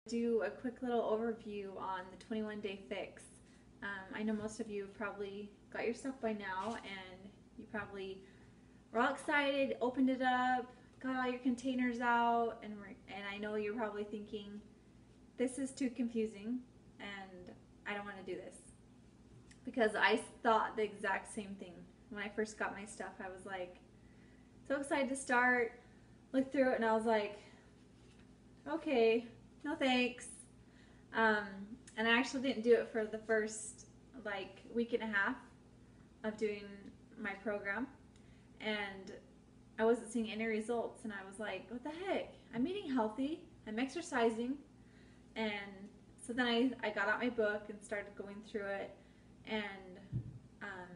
Do a quick little overview on the 21-day fix. I know most of you have probably got your stuff by now, and you probably were all excited, opened it up, got all your containers out, and I know you're probably thinking, this is too confusing, and I don't want to do this. Because I thought the exact same thing. When I first got my stuff, I was like, so excited to start, looked through it, and I was like, okay, no thanks. Um, and I actually didn't do it for the first like week and a half of doing my program, and I wasn't seeing any results. And I was like, what the heck? I'm eating healthy, I'm exercising, and so then I got out my book and started going through it, and um,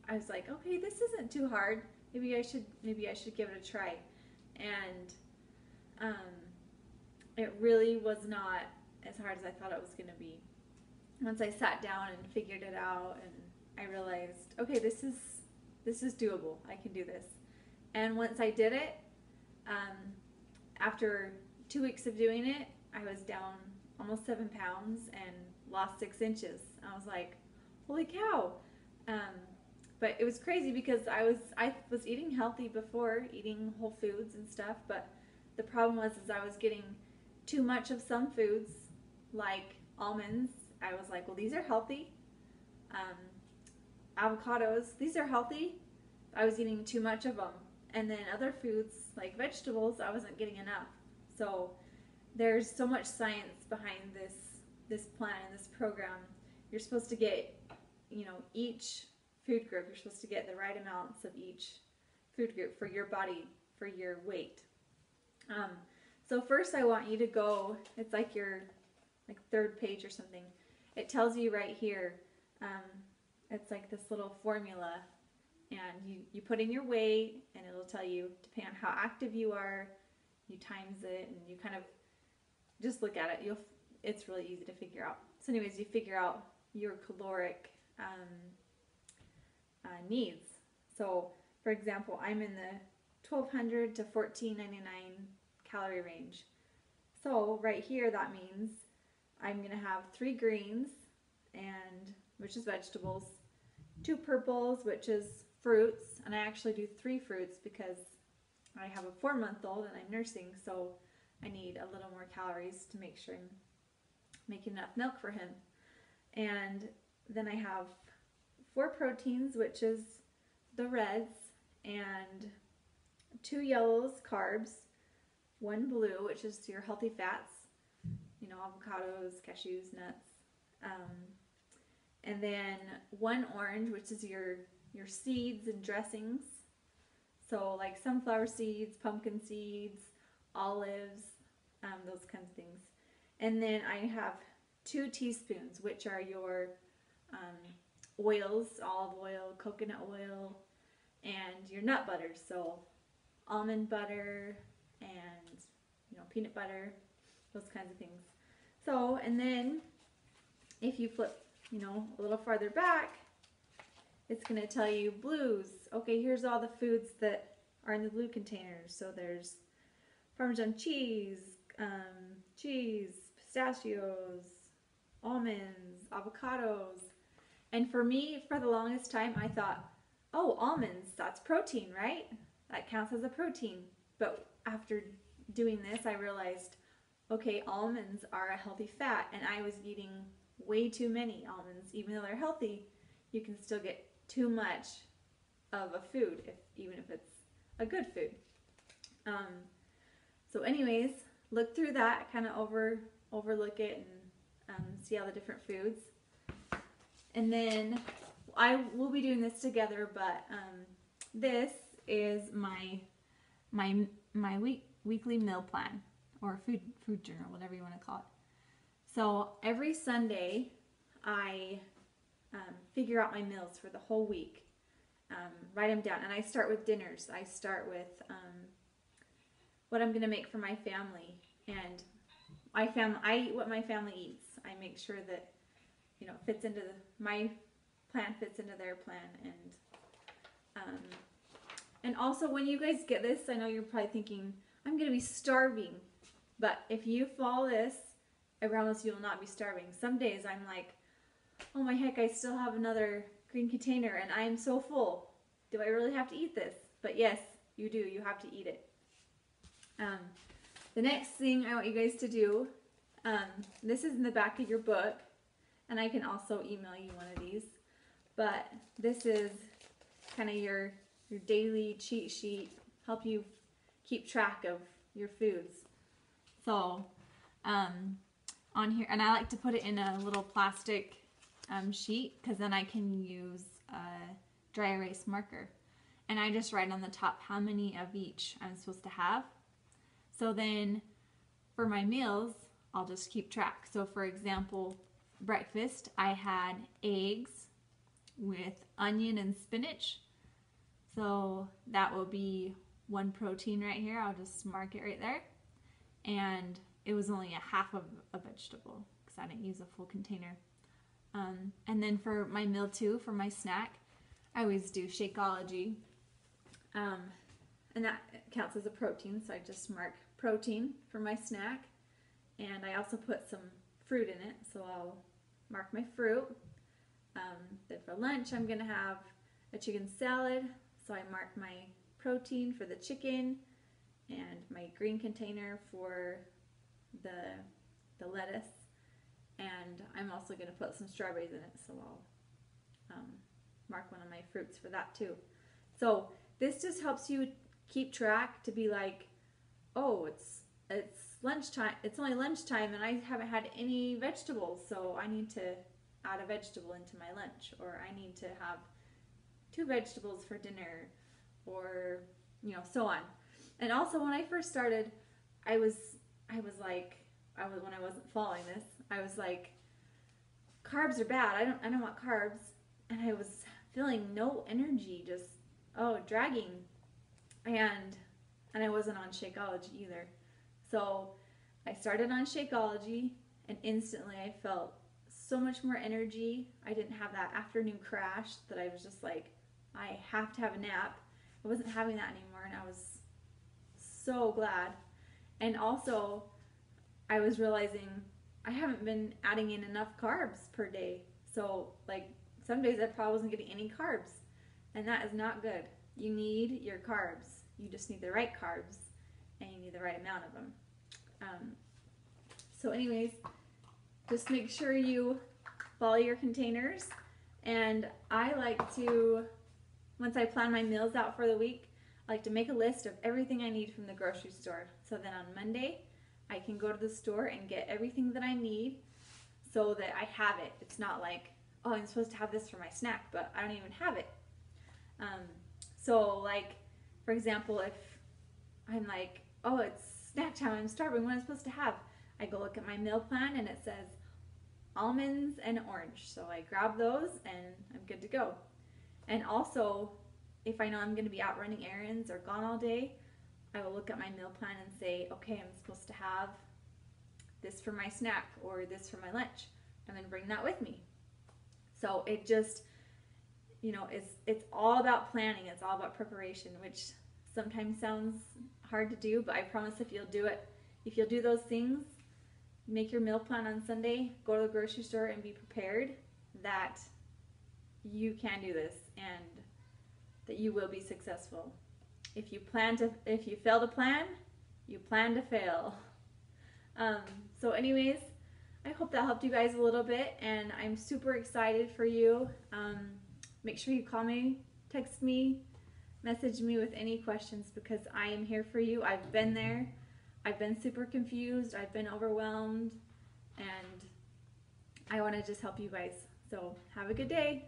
I was like, okay, this isn't too hard. Maybe I should give it a try, and um, it really was not as hard as I thought it was going to be. Once I sat down and figured it out, and I realized, okay, this is doable. I can do this. And once I did it, um, after 2 weeks of doing it, I was down almost 7 pounds and lost 6 inches. I was like, holy cow! Um, but it was crazy because I was eating healthy before, eating whole foods and stuff. But the problem was is I was getting too much of some foods, like almonds. I was like, well, these are healthy. Um, Avocados, these are healthy. I was eating too much of them. And then other foods, like vegetables, I wasn't getting enough. So there's so much science behind this plan and this program. You're supposed to get, each food group. You're supposed to get the right amounts of each food group for your body, for your weight. Um, so first I want you to go, it's like your third page or something. It tells you right here, it's like this little formula, and you put in your weight, and it'll tell you, depending on how active you are, you times it, and you kind of just look at it. It's really easy to figure out. So anyways, you figure out your caloric needs. So for example, I'm in the 1200 to 1499 calorie range. So right here, that means I'm going to have 3 greens, and which is vegetables, 2 purples, which is fruits, and I actually do 3 fruits because I have a 4-month-old and I'm nursing, so I need a little more calories to make sure I'm making enough milk for him. And then I have 4 proteins, which is the reds, and 2 yellows, carbs, 1 blue, which is your healthy fats, avocados, cashews, nuts, and then 1 orange, which is your seeds and dressings. So like sunflower seeds, pumpkin seeds, olives, those kinds of things. And then I have 2 teaspoons, which are your oils, olive oil, coconut oil, and your nut butters. So almond butter and peanut butter, those kinds of things. So, and then if you flip, a little farther back, it's going to tell you blues. Okay, here's all the foods that are in the blue containers. So there's Parmesan cheese, pistachios, almonds, avocados. And for me, for the longest time, I thought, oh, almonds, that's protein, right? That counts as a protein. But after doing this, I realized, okay, almonds are a healthy fat, and I was eating way too many almonds. Even though they're healthy, you can still get too much of a food, even if it's a good food. So anyways, look through that, kind of overlook it, and see all the different foods. And then I will be doing this together, but this is my weekly meal plan, or food journal, whatever you want to call it. So every Sunday, I figure out my meals for the whole week, write them down, and I start with dinners. I start with what I'm going to make for my family, and I eat what my family eats. I make sure that fits into my plan, fits into their plan, and also when you guys get this, I know you're probably thinking, I'm going to be starving. But if you follow this, I promise you will not be starving. Some days I'm like, oh my heck, I still have another green container and I'm so full. Do I really have to eat this? But yes, you do. You have to eat it. The next thing I want you guys to do, this is in the back of your book, and I can also email you one of these, but this is kind of your daily cheat sheet, help you keep track of your foods. So on here, and I like to put it in a little plastic sheet, because then I can use a dry erase marker, and I just write on the top how many of each I'm supposed to have. So then for my meals, I'll just keep track. So for example, breakfast, I had eggs with onion and spinach. So that will be 1 protein right here. I'll just mark it right there. And it was only a half of a vegetable because I didn't use a full container. And then for my meal 2, for my snack, I always do Shakeology. And that counts as a protein, so I just mark protein for my snack. And I also put some fruit in it, so I'll mark my fruit. Then for lunch, I'm going to have a chicken salad, so I mark my protein for the chicken and my green container for the lettuce. And I'm also going to put some strawberries in it, so I'll mark one of my fruits for that too. So this just helps you keep track, to be like, oh, it's lunchtime, it's only lunchtime and I haven't had any vegetables, so I need to add a vegetable into my lunch, or I need to have 2 vegetables for dinner, or so on. And also when I first started, I was like, when I wasn't following this, I was like, carbs are bad, I don't want carbs, and I was feeling no energy, just dragging, and I wasn't on Shakeology either. So I started on Shakeology, and instantly I felt so much more energy. I didn't have that afternoon crash that I was just like, I have to have a nap. I wasn't having that anymore, and I was so glad. And also, I was realizing I haven't been adding in enough carbs per day. So like some days I probably wasn't getting any carbs, and that is not good. You need your carbs. You just need the right carbs, and you need the right amount of them. So anyways, just make sure you follow your containers. And I like to, once I plan my meals out for the week, I like to make a list of everything I need from the grocery store. So then on Monday, I can go to the store and get everything that I need so that I have it. It's not like, oh, I'm supposed to have this for my snack, but I don't even have it. So like, for example, if I'm like, oh, it's snack time, I'm starving, what am I supposed to have? I go look at my meal plan and it says almonds and orange. So I grab those and I'm good to go. And also, if I know I'm going to be out running errands or gone all day, I will look at my meal plan and say, okay, I'm supposed to have this for my snack or this for my lunch, and then bring that with me. So it just, it's all about planning. It's all about preparation, which sometimes sounds hard to do, but I promise if you'll do those things, make your meal plan on Sunday, go to the grocery store and be prepared, that you can do this and that you will be successful. If you fail to plan, you plan to fail. So anyways, I hope that helped you guys a little bit, and I'm super excited for you. Make sure you call me, text me, message me with any questions, because I am here for you. I've been there. I've been super confused. I've been overwhelmed, and I want to just help you guys. So have a good day.